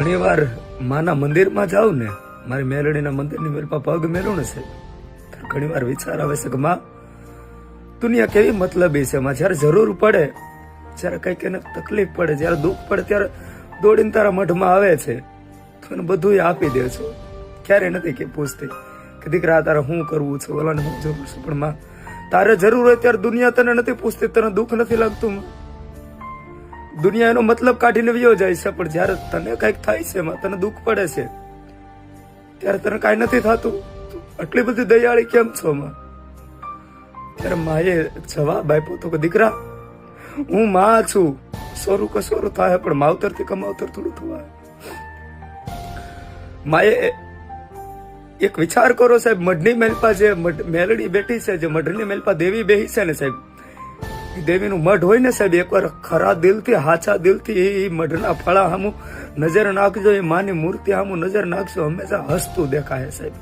ઘણી વાર માના મંદિરમાં જાઉં ને, મારી મેલડીના મંદિરની મેલમાં પગ મેલું ને સાહેબ, ત્યારે ઘણી વાર વિચાર આવે છે કે માં દુનિયા કેવી મતલબી છે. માં જયારે જરૂર પડે, જયારે કઈક એને તકલીફ પડે, જયારે દુઃખ પડે, ત્યારે દોડીને તારા મઢમાં આવે છે તો એને બધું આપી દે છો. ક્યારે નથી કે પૂછતી કે દીકરા તારે શું કરવું છે, ઓલાને શું જરૂર છે. પણ માં તારે જરૂર હોય ત્યારે દુનિયા તને નથી પૂછતી, તને દુઃખ નથી લાગતું. દુનિયા એનો મતલબ કાઢીને વયો જાય છે, પણ જયારે તને કઈક થાય છે, તને દુઃખ પડે છે, ત્યારે તને કઈ નથી થતું. આટલી બધી દયાળી કેમ છો માં? ત્યારે માએ જવાબ આપ્યો તો કે દીકરા હું માં છું, સોરું કે સોરું થાય પણ માવતર થી કમાવતર થોડું થવાય. માએ એક વિચાર કરો સાહેબ, મઢની મેલપા જે મેલડી બેઠી છે, જે મઢની મેલપા દેવી બેહી છે ને સાહેબ, દેવીનું મઢ હોય ને સાહેબ, એકવાર ખરા દિલથી હાચા દિલથી એ મઢના ફળા સામું નજર નાખજો, એ માની મૂર્તિ સામું નજર નાખજો, હંમેશા હસતું દેખાય સાહેબ.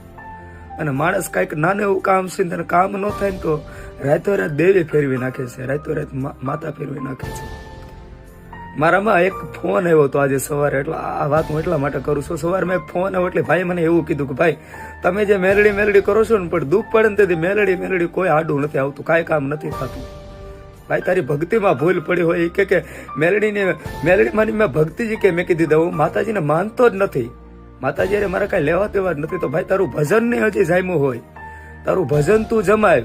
અને માણસ કઈક નાનું એવું કામ છે, તને કામ ન થાય ને તો રાતો રાત દેવી ફેરવી નાખે છે, રાતો રાત માતા ફેરવી નાખે છે. મારામાં એક ફોન આવ્યો હતો આજે સવારે, એટલે આ વાત હું એટલા માટે કરું છું. સવારમાં એક ફોન આવ્યો એટલે ભાઈ મને એવું કીધું કે ભાઈ તમે જે મેલડી કરો છો ને, પણ દુઃખ પડે ને તેથી મેલડી કોઈ આડું નથી આવતું, કાંઈ કામ નથી થતું. ભાઈ તારી ભક્તિમાં ભૂલ પડી હોય. એ કે મેલડી માની મેં ભક્તિજી કે મેં કીધી હું માતાજીને માનતો જ નથી, માતાજી અરે મારે કઈ લેવા દેવા જ નથી. તો ભાઈ તારું ભજન ને હજી જામ્યું હોય, તારું ભજન તું જમાય,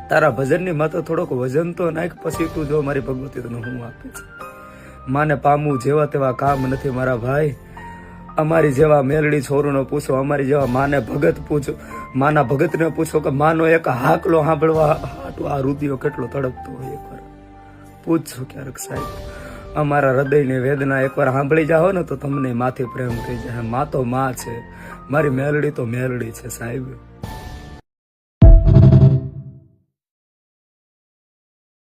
તારા ભજનની માતા થોડોક વજન તો નાખ, પછી તું જો મારી ભગવતી તને હું આપે છે. માને પામવું જેવા તેવા કામ નથી મારા ભાઈ. અમારી જેવા મેલડી છોરુનો પૂછો, અમારી જેવા માને ભગત પૂછો, માના ભગતને પૂછો કે માનો એક હાકલો સાંભળવા આ રુદિયો કેટલો તડપતો હોય. એકવાર પૂછજો ક્યારેક સાહેબ, અમારા હૃદયની વેદના એકવાર સાંભળી જાઓ ને તો તમને માથી પ્રેમ થઈ જાય. માં તો માં છે, મારી મેલડી તો મેલડી છે સાહેબ.